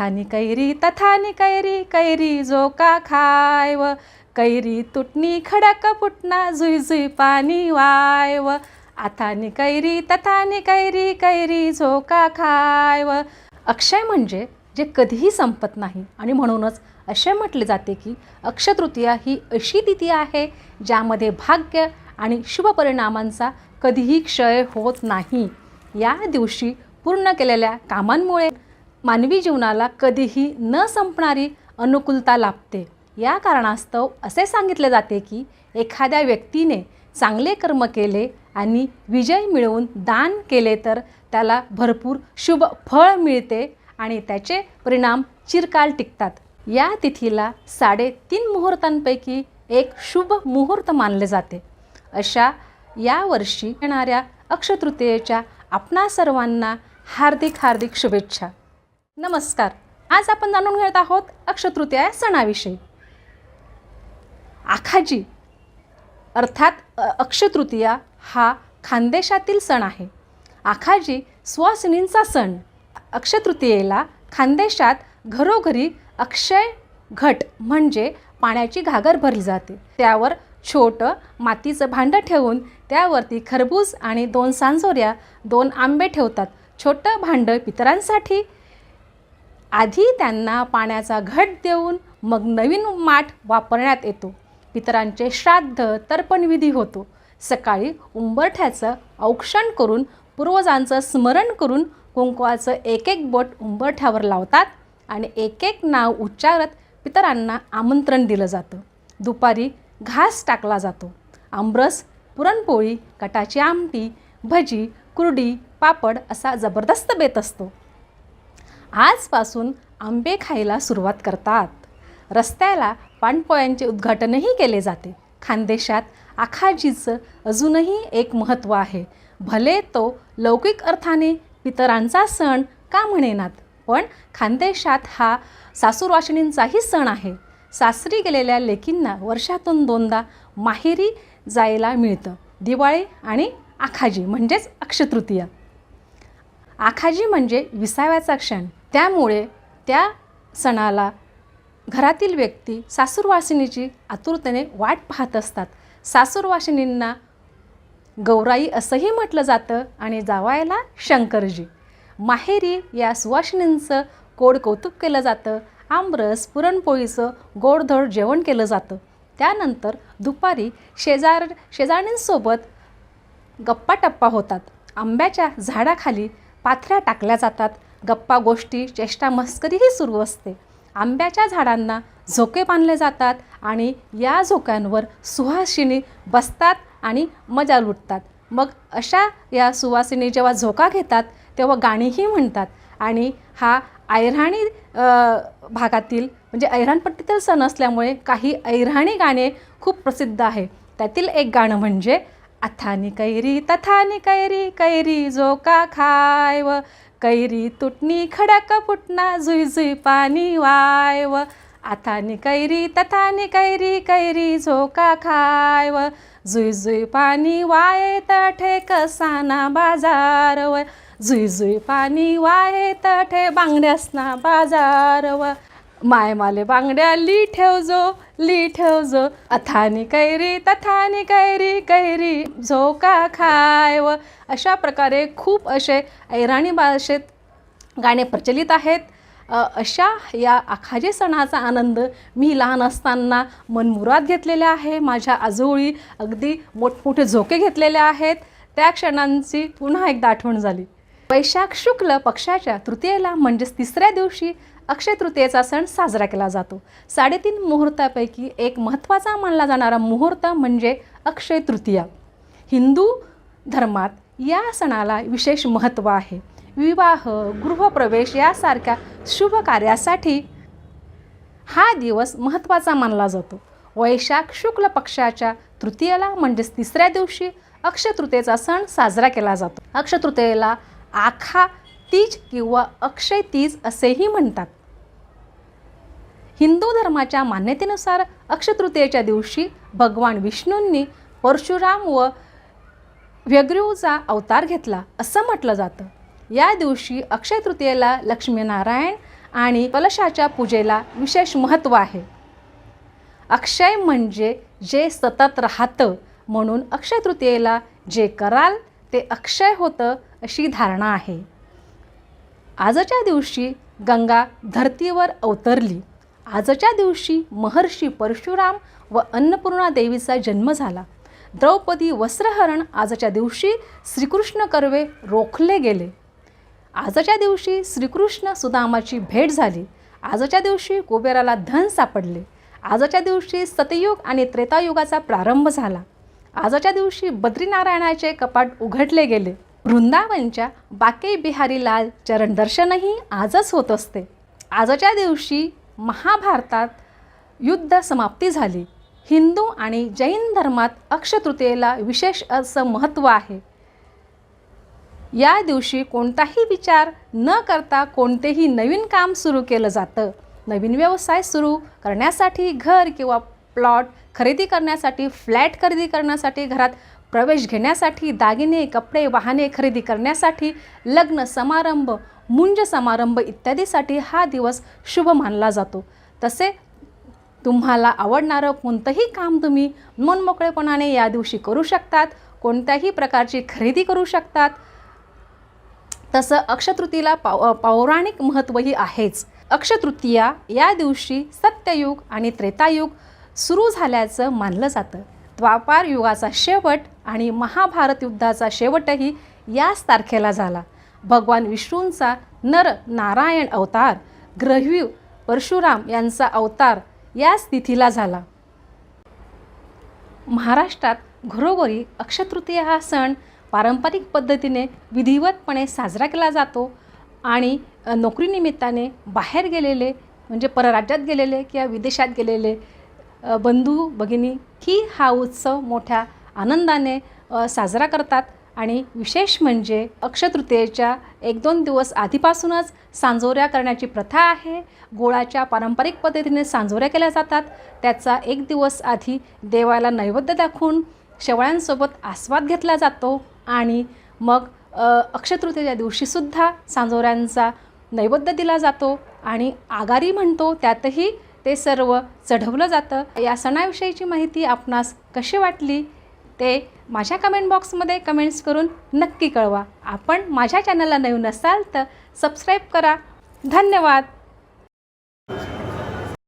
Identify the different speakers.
Speaker 1: अथानी कैरी तथानी कैरी, कैरी जो का खायव, कैरी तुटणी खडक फुटना, जुई जुई पाणी वायव, अथानी कैरी तथानी कैरी, कैरी जो का खायव. अक्षय म्हणजे जे कधीही संपत नाही आणि म्हणूनच असे म्हटले जाते की अक्षय तृतीया ही अशी तिथी आहे ज्यामध्ये भाग्य आणि शुभ परिणामांचा कधीही क्षय होत नाही. या दिवशी पूर्ण केलेल्या कामांमुळे मानवी जीवनाला कधीही न संपणारी अनुकूलता लाभते. या कारणास्तव असे सांगितले जाते की एखाद्या व्यक्तीने चांगले कर्म केले आणि विजय मिळवून दान केले तर त्याला भरपूर शुभ फळ मिळते आणि त्याचे परिणाम चिरकाल टिकतात. या तिथीला 3.5 मुहूर्तांपैकी एक शुभ मुहूर्त मानले जाते. अशा यावर्षी येणाऱ्या अक्षय तृतीयेच्या आपणा सर्वांना हार्दिक हार्दिक शुभेच्छा. नमस्कार. आज आपण जाणून घेत आहोत अक्षय तृतीया सणाविषयी. आखाजी अर्थात अक्षय तृतीया हा खानदेशातील सण आहे. आखाजी सुवासिनींचा सण. अक्षय तृतीयेला खानदेशात घरोघरी अक्षय घट म्हणजे पाण्याची घागर भरली जाते. त्यावर छोटं मातीचं भांडं ठेवून त्यावरती खरबूज आणि 2 सांजोऱ्या, 2 आंबे ठेवतात. छोटं भांडं पितरांसाठी. आधी त्यांना पाण्याचा घट देऊन मग नवीन माठ वापरण्यात येतो. पितरांचे श्राद्ध तर्पणविधी होतो. सकाळी उंबरठ्याचं औक्षण करून पूर्वजांचं स्मरण करून कुंकवाचं एक एक बोट उंबरठ्यावर लावतात आणि एक एक नाव उच्चारत पितरांना आमंत्रण दिलं जातं. दुपारी घास टाकला जातो. आमरस, पुरणपोळी, कटाची आमटी, भजी, कुरडी, पापड असा जबरदस्त बेत असतो. आजपासून आंबे खायला सुरुवात करतात. रस्त्याला पाणपोळ्यांचे उद्घाटनही केले जाते. खानदेशात आखाजीचं अजूनही एक महत्त्व आहे. भले तो लौकिक अर्थाने पितरांचा सण का म्हणेनात, पण खानदेशात हा सासूरवाशिनींचाही सण आहे. सासरी गेलेल्या लेकींना वर्षातून 2दा माहेरी जायला मिळतं. दिवाळी आणि आखाजी म्हणजेच अक्षय तृतीया. आखाजी म्हणजे विसाव्याचा क्षण. त्यामुळे त्या सणाला घरातील व्यक्ती सासूरवासिनीची आतुरतेने वाट पाहत असतात. सासूरवासिनींना गौराई असंही म्हटलं जातं आणि जावायला शंकरजी. माहेरी या सुवासिनींचं गोड कौतुक केलं जातं. आमरस, पुरणपोळीचं गोडधोड जेवण केलं जातं. त्यानंतर दुपारी शेजारणींसोबत गप्पा टप्पा होतात. आंब्याच्या झाडाखाली पाथऱ्या टाकल्या जातात. गप्पा गोष्टी, चेष्टा मस्करीही सुरू असते. आंब्याच्या झाडांना झोके बांधले जातात आणि या झोक्यांवर सुहासिनी बसतात आणि मजा लुटतात. मग अशा या सुवासिनी जेव्हा झोका घेतात तेव्हा गाणीही म्हणतात. आणि हा अहिराणी भागातील म्हणजे अहिराणपट्टीतील सण असल्यामुळे काही अहिराणी गाणे खूप प्रसिद्ध आहे. त्यातील एक गाणं म्हणजे अथानी कैरी तथानी कैरी, कैरी जो का खायव, कैरी तुटणी खडक फुटना, जुई जुई पाणी वायव, अथानी कैरी तथानी कैरी, कैरी जो का खायव, जुई जुई पाणी वाये तठे कसाना बाजारव, जुई जुई पाणी वाये तठे बांगड्यासना बाजारव, माय माले बांगड्या ली ठेव जो, अथानी कैरी तथानी कैरी, कैरी जो का खायव. अशा प्रकारे खूप असे अहिराणी भाषेत गाणे प्रचलित आहेत. अशा या आखाजी सणाचा आनंद मी लहान असताना मनमुराद घेतलेला आहे. माझ्या आजोळी अगदी मोठमोठे झोके घेतलेले आहेत. त्या क्षणांची पुन्हा एकदा आठवण झाली. वैशाख शुक्ल पक्षाच्या तृतीयेला म्हणजेच 3ऱ्या दिवशी अक्षय तृतीयेचा सण साजरा केला जातो. 3.5 मुहूर्तापैकी एक महत्त्वाचा मानला जाणारा मुहूर्त म्हणजे अक्षय तृतीया. हिंदू धर्मात या सणाला विशेष महत्त्व आहे. विवाह, गृहप्रवेश यासारख्या शुभ कार्यासाठी हा दिवस महत्त्वाचा मानला जातो. वैशाख शुक्ल पक्षाच्या तृतीयेला म्हणजेच 3ऱ्या दिवशी अक्षय तृतीयेचा सण साजरा केला जातो. अक्षय तृतीयेला आखा तीज किंवा अक्षय तीज असेही म्हणतात. हिंदू धर्माच्या मान्यतेनुसार अक्षय तृतीयेच्या दिवशी भगवान विष्णूंनी परशुराम व व्यग्रीवचा अवतार घेतला असं म्हटलं जातं. या दिवशी अक्षय तृतीयेला लक्ष्मीनारायण आणि कलशाच्या पूजेला विशेष महत्त्व आहे. अक्षय म्हणजे जे सतत राहतं, म्हणून अक्षय तृतीयेला जे कराल ते अक्षय होतं अशी धारणा आहे. आजच्या दिवशी गंगा धरतीवर अवतरली. आजच्या दिवशी महर्षी परशुराम व अन्नपूर्णा देवीचा जन्म झाला. द्रौपदी वस्त्रहरण आजच्या दिवशी श्रीकृष्ण कर्वे रोखले गेले. आजच्या दिवशी श्रीकृष्ण सुदामाची भेट झाली. आजच्या दिवशी कुबेराला धन सापडले. आजच्या दिवशी सतयुग आणि त्रेतायुगाचा प्रारंभ झाला. आजच्या दिवशी बद्रीनारायणाचे कपाट उघडले गेले. वृंदावनच्या बाके बिहारी लाल चरण दर्शनही आजच होत असते. आजच्या दिवशी महाभारतात युद्ध समाप्ती झाली. हिंदू आणि जैन धर्मात अक्षय तृतीयेला विशेष असं महत्त्व आहे. या दिवशी कोणताही विचार न करता कोणतेही नवीन काम सुरू केलं जातं. नवीन व्यवसाय सुरू करण्यासाठी, घर किंवा प्लॉट खरेदी करण्यासाठी, फ्लॅट खरेदी करण्यासाठी, घरात प्रवेश घेण्यासाठी, दागिने, कपडे, वाहने खरेदी करण्यासाठी, लग्न समारंभ, मुंज समारंभ इत्यादीसाठी हा दिवस शुभ मानला जातो. तसे तुम्हाला आवडणारं कोणतंही काम तुम्ही मनमोकळेपणाने या दिवशी करू शकतात. कोणत्याही प्रकारची खरेदी करू शकतात. तसं अक्षय तृतीयेला पौराणिक महत्त्वही आहेच. अक्षय तृतीया या दिवशी सत्ययुग आणि त्रेतायुग सुरू झाल्याचं मानलं जातं. द्वापार युगाचा शेवट आणि महाभारत युद्धाचा शेवटही याच तारखेला झाला. भगवान विष्णूंचा नर नारायण अवतार, ग्रहवीर परशुराम यांचा अवतार याच तिथीला झाला. महाराष्ट्रात घरोघरी अक्षय तृतीया हा सण पारंपरिक पद्धतीने विधिवतपणे साजरा केला जातो आणि नोकरीनिमित्ताने बाहेर गेलेले म्हणजे परराज्यात गेलेले किंवा विदेशात गेलेले बंधू भगिनी ही हा उत्सव मोठ्या आनंदाने साजरा करतात. आणि विशेष म्हणजे अक्षय तृतीयेच्या 1-2 दिवस आधीपासूनच सांजोऱ्या करण्याची प्रथा आहे. गोळाच्या पारंपरिक पद्धतीने सांजोऱ्या केल्या जातात. त्याचा 1 दिवस आधी देवाला नैवेद्य दाखवून शेवळ्यांसोबत आस्वाद घेतला जातो आणि मग अक्षय तृतीयेच्या दिवशीसुद्धा सांजोऱ्यांचा नैवेद्य दिला जातो आणि आगारी म्हणतो त्यातही ते सर्व चढवलं जातं. या सणाविषयीची माहिती आपणास कशी वाटली ते माझ्या कमेंट बॉक्समध्ये कमेंट्स करून नक्की कळवा. आपण माझ्या चॅनलला नवीन असाल तर सबस्क्राईब करा. धन्यवाद.